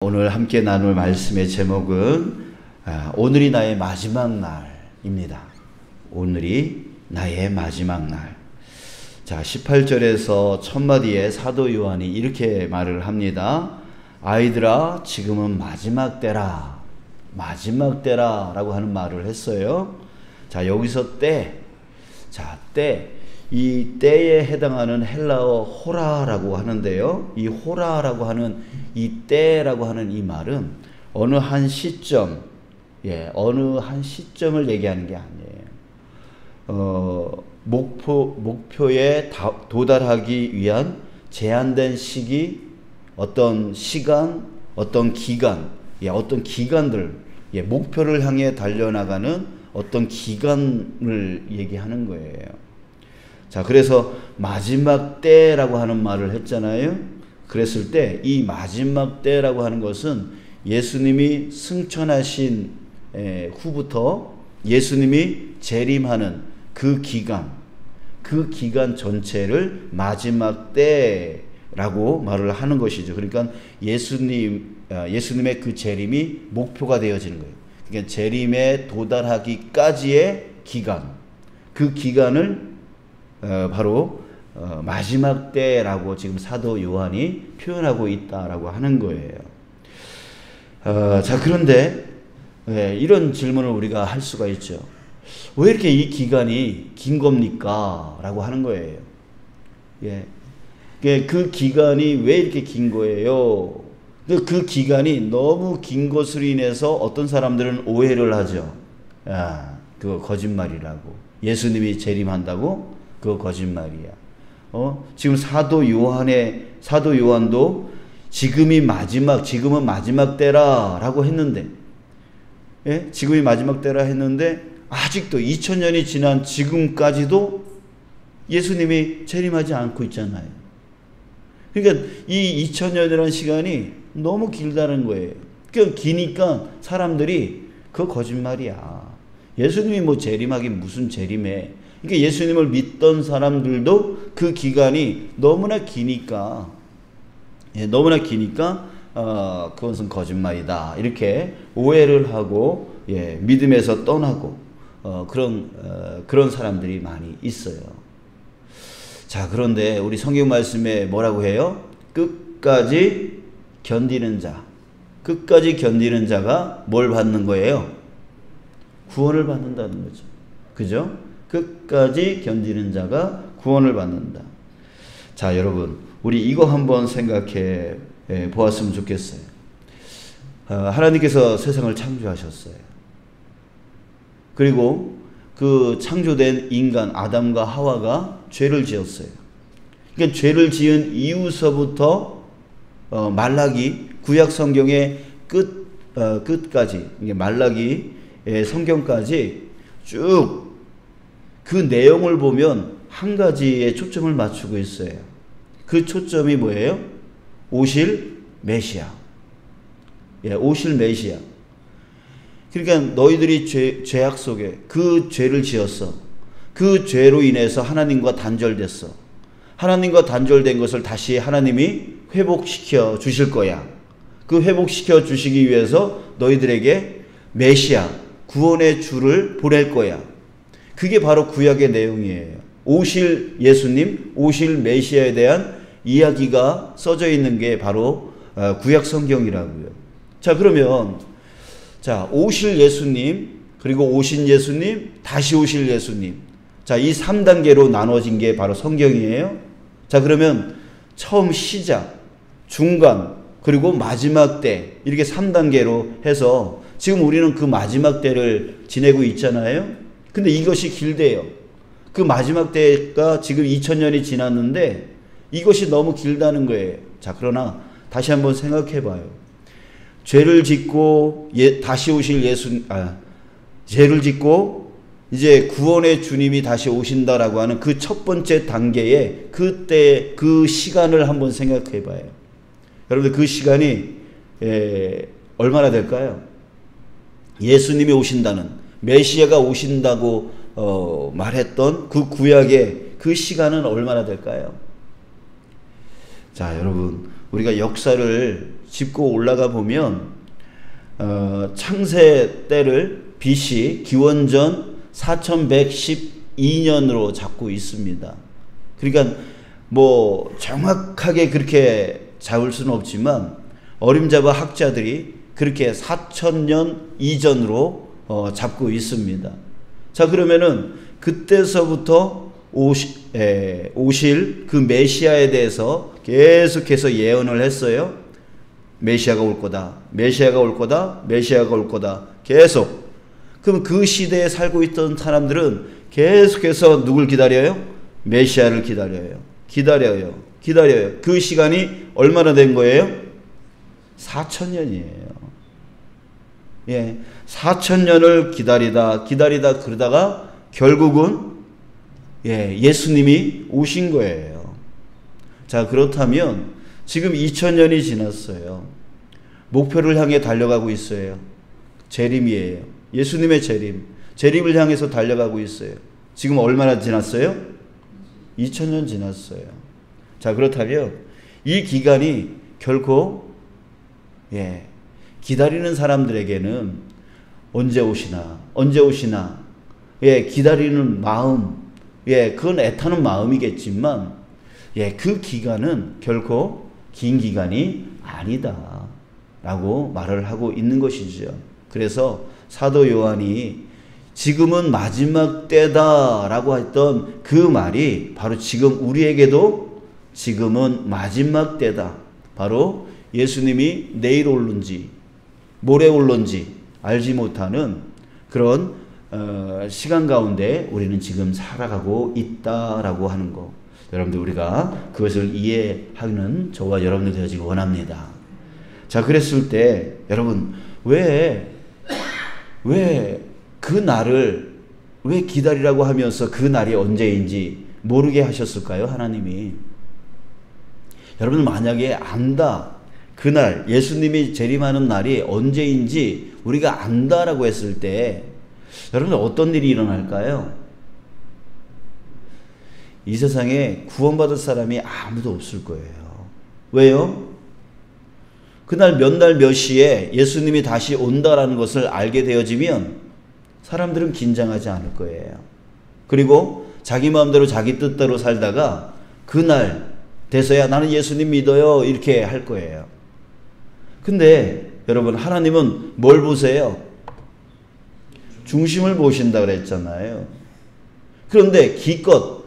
오늘 함께 나눌 말씀의 제목은 오늘이 나의 마지막 날입니다. 오늘이 나의 마지막 날. 자, 18절에서 첫 마디에 사도 요한이 이렇게 말을 합니다. 아이들아, 지금은 마지막 때라. 마지막 때라 라고 하는 말을 했어요. 자, 여기서 때. 자, 때. 이 때에 해당하는 헬라어 호라라고 하는데요. 이 호라라고 하는 이 때라고 하는 이 말은 어느 한 시점, 어느 한 시점을 얘기하는 게 아니에요. 목표에 도달하기 위한 제한된 시기, 어떤 시간, 어떤 기간, 어떤 기간들, 목표를 향해 달려나가는 어떤 기간을 얘기하는 거예요. 자, 그래서 마지막 때라고 하는 말을 했잖아요. 그랬을 때 이 마지막 때라고 하는 것은 예수님이 승천하신 후부터 예수님이 재림하는 그 기간 전체를 마지막 때라고 말을 하는 것이죠. 그러니까 예수님의 그 재림이 목표가 되어지는 거예요. 그러니까 재림에 도달하기까지의 기간, 그 기간을 바로 마지막 때라고 지금 사도 요한이 표현하고 있다라고 하는 거예요. 자, 그런데 이런 질문을 우리가 할 수가 있죠. 왜 이렇게 이 기간이 긴 겁니까? 라고 하는 거예요. 그 기간이 왜 이렇게 긴 거예요? 그 기간이 너무 긴 것으로 인해서 어떤 사람들은 오해를 하죠. 그거 거짓말이라고. 예수님이 재림한다고? 그거 거짓말이야. 지금 사도 요한도 지금은 마지막 때라라고 했는데, 지금이 마지막 때라 했는데 아직도 2000년이 지난 지금까지도 예수님이 재림하지 않고 있잖아요. 그러니까 이 2000년이라는 시간이 너무 길다는 거예요. 그러니까 기니까 사람들이 그거 거짓말이야. 예수님이 뭐 재림하긴 무슨 재림해. 그러니까 예수님을 믿던 사람들도 그 기간이 너무나 기니까 그것은 거짓말이다 이렇게 오해를 하고 믿음에서 떠나고 그런 사람들이 많이 있어요. 자, 그런데 우리 성경 말씀에 뭐라고 해요? 끝까지 견디는 자가 뭘 받는 거예요? 구원을 받는다는 거죠. 그죠? 끝까지 견디는 자가 구원을 받는다. 자, 여러분, 우리 이거 한번 생각해 보았으면 좋겠어요. 하나님께서 세상을 창조하셨어요. 그리고 그 창조된 인간 아담과 하와가 죄를 지었어요. 그러니까 죄를 지은 이후서부터 말라기 구약 성경의 끝까지 말라기 성경까지 쭉 그 내용을 보면 한 가지에 초점을 맞추고 있어요. 그 초점이 뭐예요? 오실 메시아. 오실 메시아. 그러니까 너희들이 죄악 속에 그 죄를 지었어. 그 죄로 인해서 하나님과 단절됐어. 하나님과 단절된 것을 다시 하나님이 회복시켜 주실 거야. 그 회복시켜 주시기 위해서 너희들에게 메시아, 구원의 주를 보낼 거야. 그게 바로 구약의 내용이에요. 오실 예수님, 오실 메시아에 대한 이야기가 써져 있는 게 바로 구약 성경이라고요. 자, 그러면 오실 예수님, 그리고 오신 예수님, 다시 오실 예수님. 자, 이 3단계로 나눠진 게 바로 성경이에요. 자, 그러면 처음 시작, 중간, 그리고 마지막 때 이렇게 3단계로 해서 지금 우리는 그 마지막 때를 지내고 있잖아요. 근데 이것이 길대요. 그 마지막 때가 지금 2000년이 지났는데 이것이 너무 길다는 거예요. 자, 그러나 다시 한번 생각해 봐요. 죄를 짓고 다시 오실 죄를 짓고 이제 구원의 주님이 다시 오신다라고 하는 그 첫 번째 단계에 그때 그 시간을 한번 생각해 봐요. 여러분들 그 시간이 얼마나 될까요? 예수님이 오신다는 메시아가 오신다고 말했던 그 구약의 그 시간은 얼마나 될까요? 자, 여러분, 우리가 역사를 짚고 올라가 보면 창세 때를 BC 기원전 4112년으로 잡고 있습니다. 그러니까 뭐 정확하게 그렇게 잡을 수는 없지만 어림잡아 학자들이 그렇게 4000년 이전으로 잡고 있습니다. 자, 그러면은 그때서부터 오실 그 메시아에 대해서 계속해서 예언을 했어요. 메시아가 올 거다. 메시아가 올 거다. 메시아가 올 거다. 계속. 그럼 그 시대에 살고 있던 사람들은 계속해서 누굴 기다려요? 메시아를 기다려요. 기다려요. 그 시간이 얼마나 된 거예요? 4000년이에요. 예. 4000년을 기다리다 그러다가 결국은 예수님이 오신 거예요. 자, 그렇다면 지금 2000년이 지났어요. 목표를 향해 달려가고 있어요. 재림이에요. 예수님의 재림을 향해서 달려가고 있어요. 지금 얼마나 지났어요? 2000년 지났어요. 자, 그렇다면 이 기간이 결코 기다리는 사람들에게는 언제 오시나 기다리는 마음, 그건 애타는 마음이겠지만 그 기간은 결코 긴 기간이 아니다 라고 말을 하고 있는 것이죠. 그래서 사도 요한이 지금은 마지막 때다 라고 했던 그 말이 바로 지금 우리에게도 지금은 마지막 때다. 바로 예수님이 내일 올는지 모레 올는지 알지 못하는 그런 시간 가운데 우리는 지금 살아가고 있다라고 하는 거. 여러분들, 우리가 그것을 이해하는 저와 여러분들 되어지기 원합니다. 자, 그랬을 때 여러분, 왜 그 날을 왜 기다리라고 하면서 그 날이 언제인지 모르게 하셨을까요? 하나님이. 여러분, 만약에 안다, 그날 예수님이 재림하는 날이 언제인지 우리가 안다라고 했을 때 여러분, 어떤 일이 일어날까요? 이 세상에 구원받을 사람이 아무도 없을 거예요. 왜요? 그날 몇 날 몇 시에 예수님이 다시 온다라는 것을 알게 되어지면 사람들은 긴장하지 않을 거예요. 그리고 자기 마음대로 자기 뜻대로 살다가 그날 돼서야 나는 예수님 믿어요 이렇게 할 거예요. 근데 여러분, 하나님은 뭘 보세요? 중심을 보신다 그랬잖아요. 그런데 기껏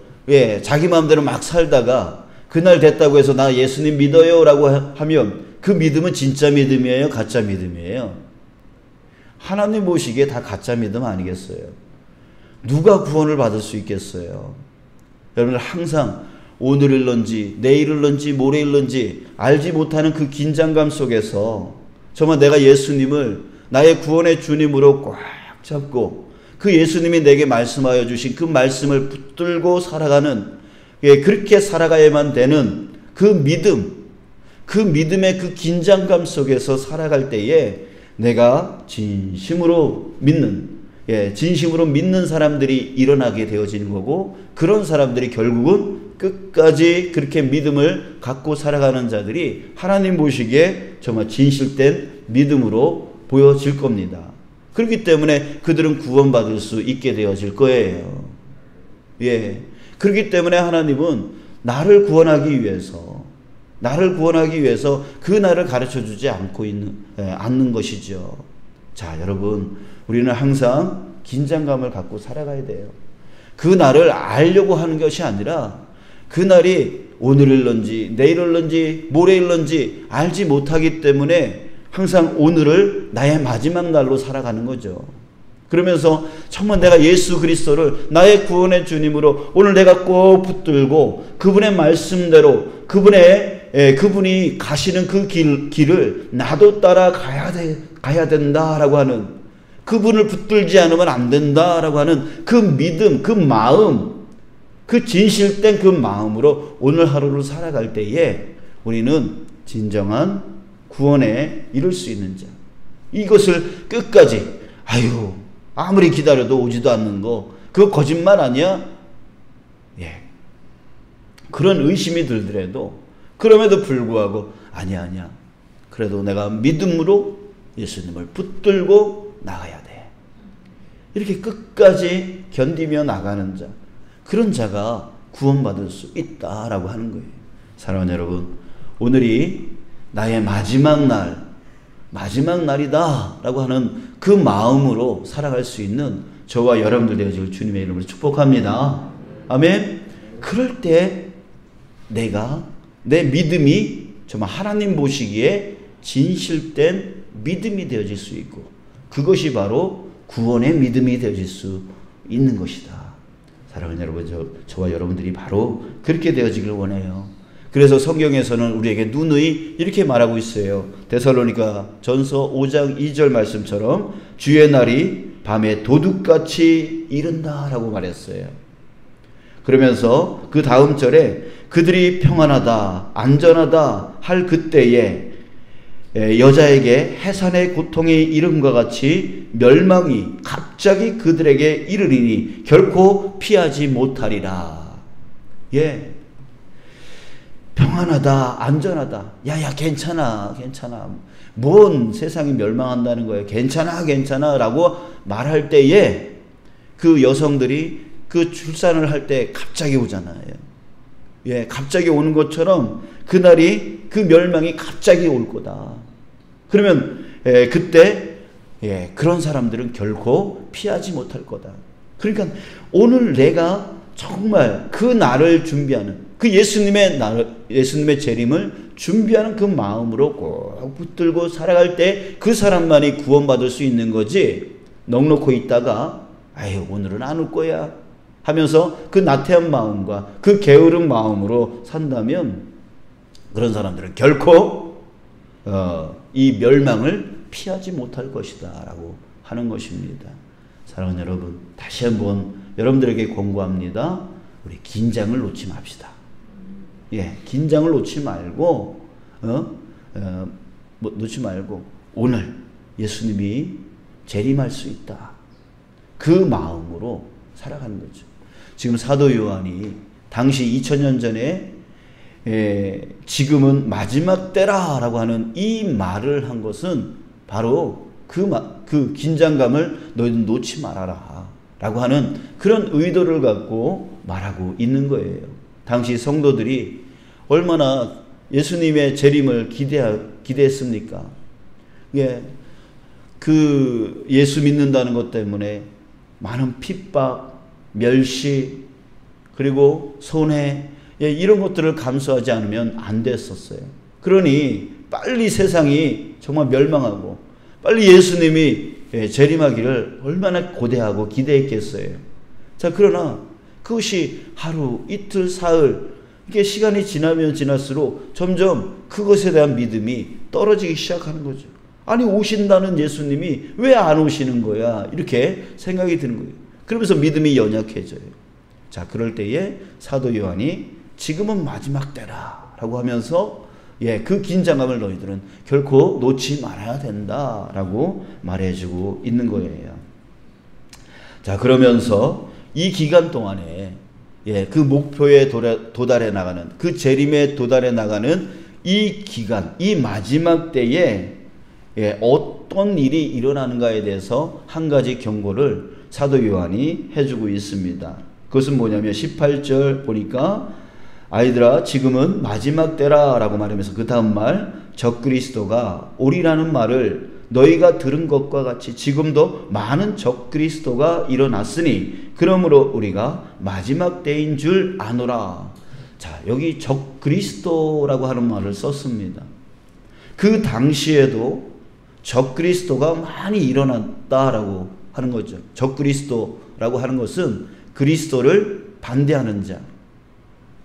자기 마음대로 막 살다가 그날 됐다고 해서 나 예수님 믿어요 라고 하면 그 믿음은 진짜 믿음이에요? 가짜 믿음이에요? 하나님 보시기에 다 가짜 믿음 아니겠어요? 누가 구원을 받을 수 있겠어요? 여러분들, 항상 오늘일런지 내일일런지 모레일런지 알지 못하는 그 긴장감 속에서 정말 내가 예수님을 나의 구원의 주님으로 꽉 잡고 그 예수님이 내게 말씀하여 주신 그 말씀을 붙들고 살아가는, 그렇게 살아가야만 되는 그 믿음, 그 믿음의 그 긴장감 속에서 살아갈 때에 내가 진심으로 믿는 사람들이 일어나게 되어지는 거고, 그런 사람들이 결국은 끝까지 그렇게 믿음을 갖고 살아가는 자들이 하나님 보시기에 정말 진실된 믿음으로 보여질 겁니다. 그렇기 때문에 그들은 구원받을 수 있게 되어질 거예요. 그렇기 때문에 하나님은 나를 구원하기 위해서 그 날을 가르쳐 주지 않는 것이죠. 자, 여러분, 우리는 항상 긴장감을 갖고 살아가야 돼요. 그 날을 알려고 하는 것이 아니라 그 날이 오늘일런지 내일일런지 모레일런지 알지 못하기 때문에 항상 오늘을 나의 마지막 날로 살아가는 거죠. 그러면서 정말 내가 예수 그리스도를 나의 구원의 주님으로 오늘 내가 꼭 붙들고 그분의 말씀대로 그분이 가시는 그 길을 나도 가야 된다라고 하는, 그분을 붙들지 않으면 안 된다라고 하는 그 믿음, 그 마음, 그 진실된 그 마음으로 오늘 하루를 살아갈 때에 우리는 진정한 구원에 이룰 수 있는 자. 이것을 끝까지 아무리 기다려도 오지도 않는 거, 그거 거짓말 아니야? 그런 의심이 들더라도, 그럼에도 불구하고 아니야 그래도 내가 믿음으로 예수님을 붙들고 나가야 돼. 이렇게 끝까지 견디며 나가는 자, 그런 자가 구원받을 수 있다라고 하는 거예요. 사랑하는 여러분, 오늘이 나의 마지막 날이다 라고 하는 그 마음으로 살아갈 수 있는 저와 여러분들 되어질 주님의 이름으로 축복합니다. 아멘. 그럴 때 내 믿음이 정말 하나님 보시기에 진실된 믿음이 되어질 수 있고, 그것이 바로 구원의 믿음이 되어질 수 있는 것이다. 사랑하는 여러분, 저와 여러분들이 바로 그렇게 되어지길 원해요. 그래서 성경에서는 우리에게 누누이 이렇게 말하고 있어요. 데살로니가 전서 5장 2절 말씀처럼 주의 날이 밤에 도둑같이 이른다라고 말했어요. 그러면서 그 다음 절에 그들이 평안하다, 안전하다 할 그때에 여자에게 해산의 고통이 이름과 같이 멸망이 갑자기 그들에게 이르리니 결코 피하지 못하리라. 예. 평안하다, 안전하다. 야야, 괜찮아. 뭔 세상이 멸망한다는 거예요. 괜찮아 라고 말할 때에 그 여성들이 그 출산을 할 때 갑자기 오잖아요. 예, 갑자기 오는 것처럼 그날이, 그 멸망이 갑자기 올 거다. 그러면 그때 그런 사람들은 결코 피하지 못할 거다. 그러니까 오늘 내가 정말 그 날을 준비하는, 그 예수님의 재림을 준비하는 그 마음으로 꼭 붙들고 살아갈 때 그 사람만이 구원받을 수 있는 거지, 넉넉히 있다가 아유 오늘은 안 올 거야 하면서 그 나태한 마음과 그 게으른 마음으로 산다면 그런 사람들은 결코 이 멸망을 피하지 못할 것이다 라고 하는 것입니다. 사랑하는 여러분, 다시 한번 여러분들에게 권고합니다. 우리 긴장을 놓지 맙시다. 예, 긴장을 놓지 말고 오늘 예수님이 재림할 수 있다, 그 마음으로 살아가는 거죠. 지금 사도 요한이 당시 2000년 전에 지금은 마지막 때라라고 하는 이 말을 한 것은 바로 그 긴장감을 너희는 놓지 말아라 라고 하는 그런 의도를 갖고 말하고 있는 거예요. 당시 성도들이 얼마나 예수님의 재림을 기대했습니까? 예, 그 예수 믿는다는 것 때문에 많은 핍박, 멸시, 그리고 손해, 이런 것들을 감수하지 않으면 안 됐었어요. 그러니 빨리 세상이 정말 멸망하고 빨리 예수님이 재림하기를 얼마나 고대하고 기대했겠어요. 자, 그러나 그것이 하루, 이틀, 사흘, 이게 시간이 지나면 지날수록 점점 그것에 대한 믿음이 떨어지기 시작하는 거죠. 아니, 오신다는 예수님이 왜 안 오시는 거야? 이렇게 생각이 드는 거예요. 그러면서 믿음이 연약해져요. 자, 그럴 때에 사도 요한이 지금은 마지막 때라 라고 하면서 그 긴장감을 너희들은 결코 놓지 말아야 된다 라고 말해주고 있는 거예요. 자, 그러면서 이 기간 동안에 그 목표에 도달해 나가는, 그 재림에 도달해 나가는 이 기간, 이 마지막 때에 어떤 일이 일어나는가에 대해서 한 가지 경고를 사도 요한이 해주고 있습니다. 그것은 뭐냐면 18절 보니까 아이들아 지금은 마지막 때라 라고 말하면서 그 다음 말 적그리스도가 오리라는 말을 너희가 들은 것과 같이 지금도 많은 적그리스도가 일어났으니 그러므로 우리가 마지막 때인 줄 아노라. 자, 여기 적그리스도라고 하는 말을 썼습니다. 그 당시에도 적그리스도가 많이 일어났다라고 하는 거죠. 적그리스도라고 하는 것은 그리스도를 반대하는 자,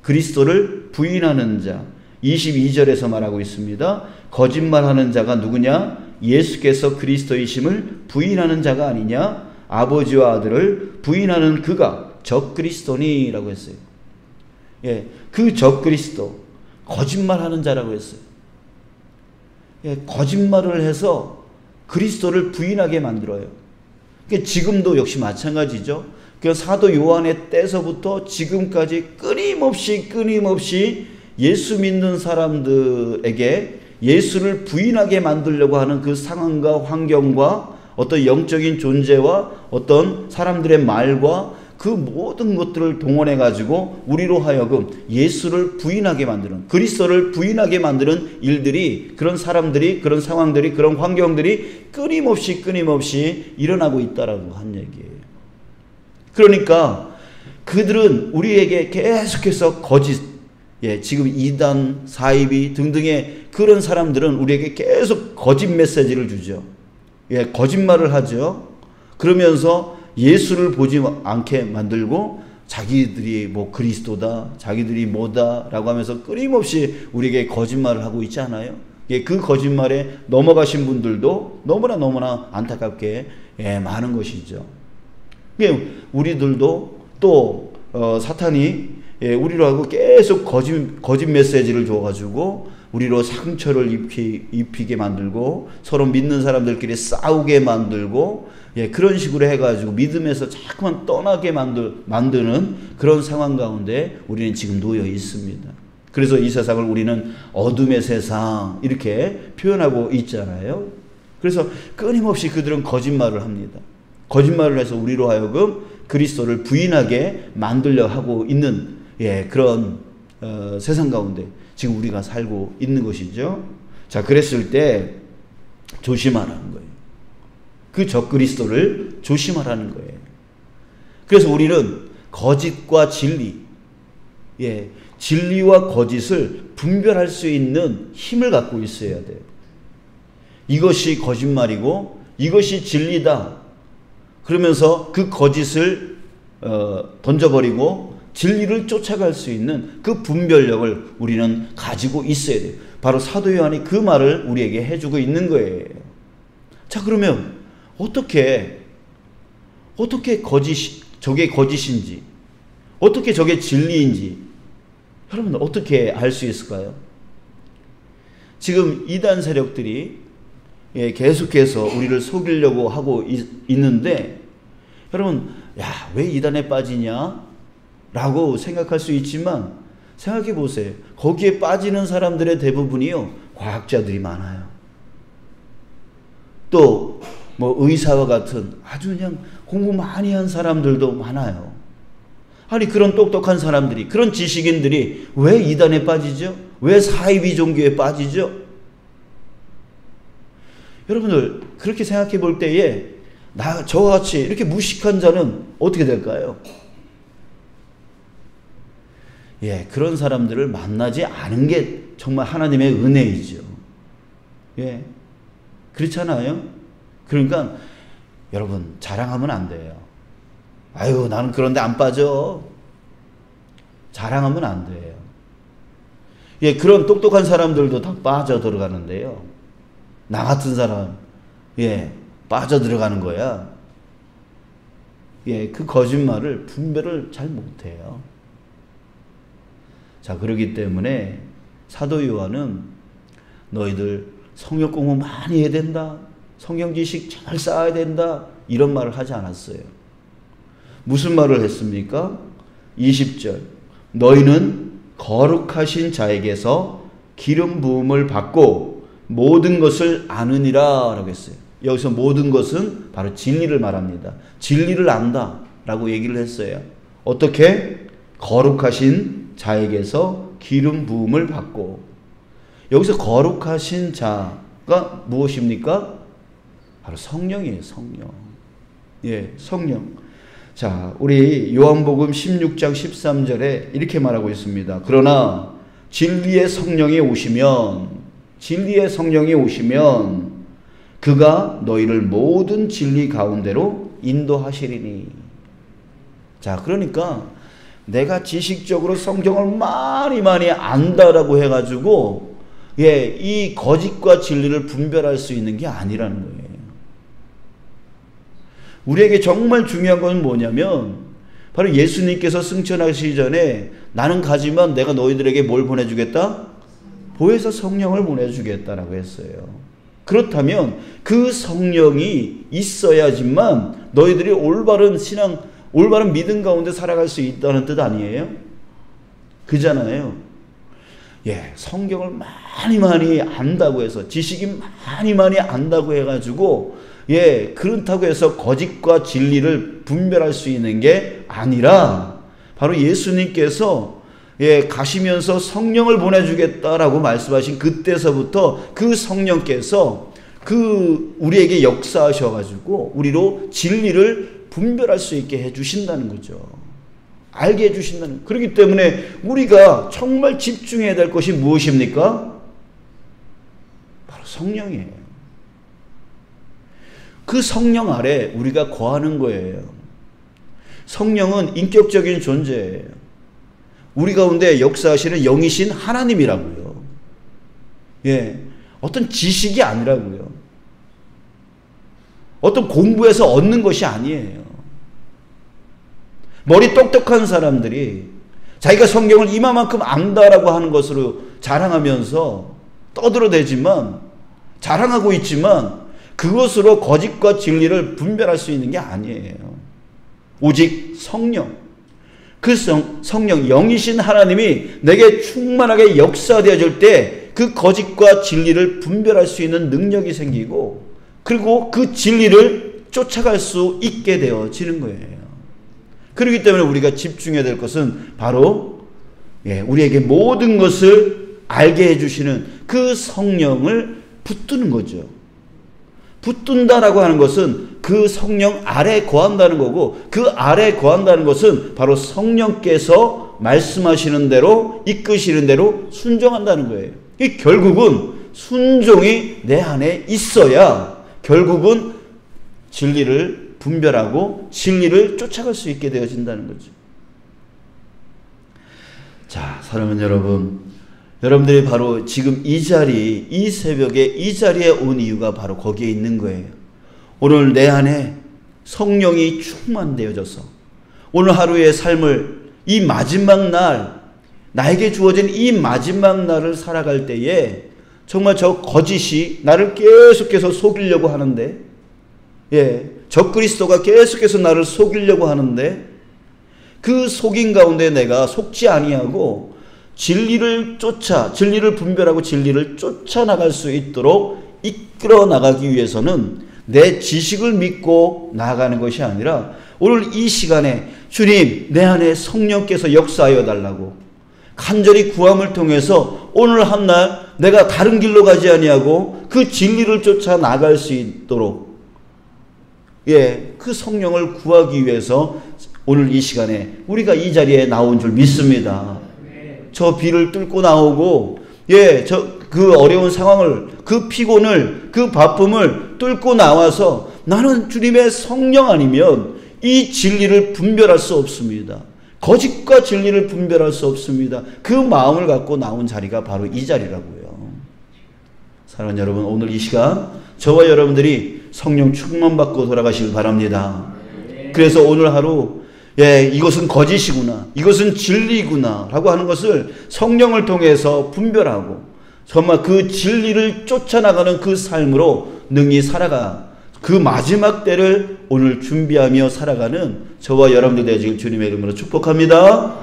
그리스도를 부인하는 자. 22절에서 말하고 있습니다. 거짓말하는 자가 누구냐? 예수께서 그리스도이심을 부인하는 자가 아니냐? 아버지와 아들을 부인하는 그가 적그리스도니라고 했어요. 그 적그리스도, 거짓말하는 자라고 했어요. 거짓말을 해서 그리스도를 부인하게 만들어요. 지금도 역시 마찬가지죠. 그 사도 요한의 때서부터 지금까지 끊임없이 예수 믿는 사람들에게 예수를 부인하게 만들려고 하는 그 상황과 환경과 어떤 영적인 존재와 어떤 사람들의 말과 그 모든 것들을 동원해 가지고 우리로 하여금 예수를 부인하게 만드는, 그리스도를 부인하게 만드는 일들이, 그런 사람들이, 그런 상황들이, 그런 환경들이 끊임없이 일어나고 있다라고 한 얘기예요. 그러니까 그들은 우리에게 계속해서 거짓, 지금 이단, 사이비 등등의 그런 사람들은 우리에게 계속 거짓 메시지를 주죠. 거짓말을 하죠. 그러면서 예수를 보지 않게 만들고 자기들이 뭐 그리스도다, 자기들이 뭐다 라고 하면서 끊임없이 우리에게 거짓말을 하고 있지 않아요? 그 거짓말에 넘어가신 분들도 너무나 안타깝게 많은 것이죠. 우리들도 또 사탄이 우리로 하고 계속 거짓 메시지를 줘가지고 우리로 상처를 입히게 만들고 서로 믿는 사람들끼리 싸우게 만들고 그런 식으로 해가지고 믿음에서 자꾸만 떠나게 만드는 그런 상황 가운데 우리는 지금 놓여 있습니다. 그래서 이 세상을 우리는 어둠의 세상 이렇게 표현하고 있잖아요. 그래서 끊임없이 그들은 거짓말을 합니다. 거짓말을 해서 우리로 하여금 그리스도를 부인하게 만들려 하고 있는 그런 세상 가운데 지금 우리가 살고 있는 것이죠. 자, 그랬을 때 조심하라는 거예요. 그 적그리스도를 조심하라는 거예요. 그래서 우리는 거짓과 진리, 진리와 거짓을 분별할 수 있는 힘을 갖고 있어야 돼요. 이것이 거짓말이고 이것이 진리다. 그러면서 그 거짓을 던져버리고 진리를 쫓아갈 수 있는 그 분별력을 우리는 가지고 있어야 돼요. 바로 사도 요한이 그 말을 우리에게 해주고 있는 거예요. 자, 그러면 어떻게 저게 거짓인지, 어떻게 저게 진리인지 여러분 어떻게 알 수 있을까요? 지금 이단 세력들이 계속해서 우리를 속이려고 하고 있는데 여러분, 왜 이단에 빠지냐? 라고 생각할 수 있지만 생각해 보세요. 거기에 빠지는 사람들의 대부분이요, 과학자들이 많아요. 또 뭐 의사와 같은 아주 그냥 공부 많이 한 사람들도 많아요. 아니, 그런 똑똑한 사람들이, 그런 지식인들이 왜 이단에 빠지죠? 왜 사이비 종교에 빠지죠? 여러분들 그렇게 생각해 볼 때에 저와 같이 이렇게 무식한 자는 어떻게 될까요? 그런 사람들을 만나지 않은 게 정말 하나님의 은혜이죠. 그렇잖아요? 그러니까 여러분 자랑하면 안 돼요. 아유, 나는 그런데 안 빠져. 자랑하면 안 돼요. 그런 똑똑한 사람들도 다 빠져 들어가는데요. 나 같은 사람, 빠져 들어가는 거야. 그 거짓말을 분별을 잘 못해요. 자, 그렇기 때문에 사도 요한은 너희들 성역 공부 많이 해야 된다. 성경 지식 잘 쌓아야 된다. 이런 말을 하지 않았어요. 무슨 말을 했습니까? 20절. 너희는 거룩하신 자에게서 기름 부음을 받고 모든 것을 아느니라 라고 했어요. 여기서 모든 것은 바로 진리를 말합니다. 진리를 안다 라고 얘기를 했어요. 어떻게? 거룩하신 자에게서 기름 부음을 받고. 여기서 거룩하신 자가 무엇입니까? 바로 성령이에요. 성령. 성령. 자, 우리 요한복음 16장 13절에 이렇게 말하고 있습니다. 그러나 진리의 성령이 오시면 그가 너희를 모든 진리 가운데로 인도하시리니. 자, 그러니까 내가 지식적으로 성경을 많이 안다라고 해가지고 이 거짓과 진리를 분별할 수 있는 게 아니라는 거예요. 우리에게 정말 중요한 건 뭐냐면 바로 예수님께서 승천하시기 전에 나는 가지만 내가 너희들에게 뭘 보내주겠다? 보혜사 성령을 보내주겠다라고 했어요. 그렇다면 그 성령이 있어야지만 너희들이 올바른 신앙, 올바른 믿음 가운데 살아갈 수 있다는 뜻 아니에요? 그잖아요. 성경을 많이 안다고 해서, 지식이 많이 안다고 해가지고, 그렇다고 해서 거짓과 진리를 분별할 수 있는 게 아니라, 바로 예수님께서 가시면서 성령을 보내주겠다라고 말씀하신 그때서부터 그 성령께서 우리에게 역사하셔가지고 우리로 진리를 분별할 수 있게 해주신다는 거죠. 알게 해주신다는. 그렇기 때문에 우리가 정말 집중해야 될 것이 무엇입니까? 바로 성령이에요. 그 성령 아래 우리가 거하는 거예요. 성령은 인격적인 존재예요. 우리 가운데 역사하시는 영이신 하나님이라고요. 어떤 지식이 아니라고요. 어떤 공부해서 얻는 것이 아니에요. 머리 똑똑한 사람들이 자기가 성경을 이만큼 안다라고 하는 것으로 자랑하면서 떠들어대지만, 자랑하고 있지만 그것으로 거짓과 진리를 분별할 수 있는 게 아니에요. 오직 성령, 그 성령 영이신 하나님이 내게 충만하게 역사되어질 때 그 거짓과 진리를 분별할 수 있는 능력이 생기고, 그리고 그 진리를 쫓아갈 수 있게 되어지는 거예요. 그렇기 때문에 우리가 집중해야 될 것은 바로 우리에게 모든 것을 알게 해주시는 그 성령을 붙드는 거죠. 붙든다라고 하는 것은 그 성령 아래 거한다는 거고, 그 아래 거한다는 것은 바로 성령께서 말씀하시는 대로, 이끄시는 대로 순종한다는 거예요. 결국은 순종이 내 안에 있어야 결국은 진리를 분별하고 진리를 쫓아갈 수 있게 되어진다는 거죠. 자, 사랑하는 여러분, 여러분들이 바로 지금 이 새벽에 이 자리에 온 이유가 바로 거기에 있는 거예요. 오늘 내 안에 성령이 충만되어져서 오늘 하루의 삶을, 이 마지막 날, 나에게 주어진 이 마지막 날을 살아갈 때에 정말 저 거짓이 나를 계속해서 속이려고 하는데, 적그리스도가 계속해서 나를 속이려고 하는데, 그 속임 가운데 내가 속지 아니하고 진리를 분별하고 진리를 쫓아나갈 수 있도록 이끌어 나가기 위해서는 내 지식을 믿고 나아가는 것이 아니라, 오늘 이 시간에 주님, 내 안에 성령께서 역사하여 달라고 간절히 구함을 통해서 오늘 한날 내가 다른 길로 가지 아니하고 그 진리를 쫓아 나갈 수 있도록 그 성령을 구하기 위해서 오늘 이 시간에 우리가 이 자리에 나온 줄 믿습니다. 저 비를 뚫고 나오고 그 어려운 상황을, 그 피곤을, 그 바쁨을 뚫고 나와서 나는 주님의 성령 아니면 이 진리를 분별할 수 없습니다. 거짓과 진리를 분별할 수 없습니다. 그 마음을 갖고 나온 자리가 바로 이 자리라고요. 사랑하는 여러분, 오늘 이 시간 저와 여러분들이 성령 충만받고 돌아가시길 바랍니다. 그래서 오늘 하루 이것은 거짓이구나, 이것은 진리구나 라고 하는 것을 성령을 통해서 분별하고 정말 그 진리를 쫓아나가는 그 삶으로 능히 살아가, 그 마지막 때를 오늘 준비하며 살아가는 저와 여러분들 되시길 주님의 이름으로 축복합니다.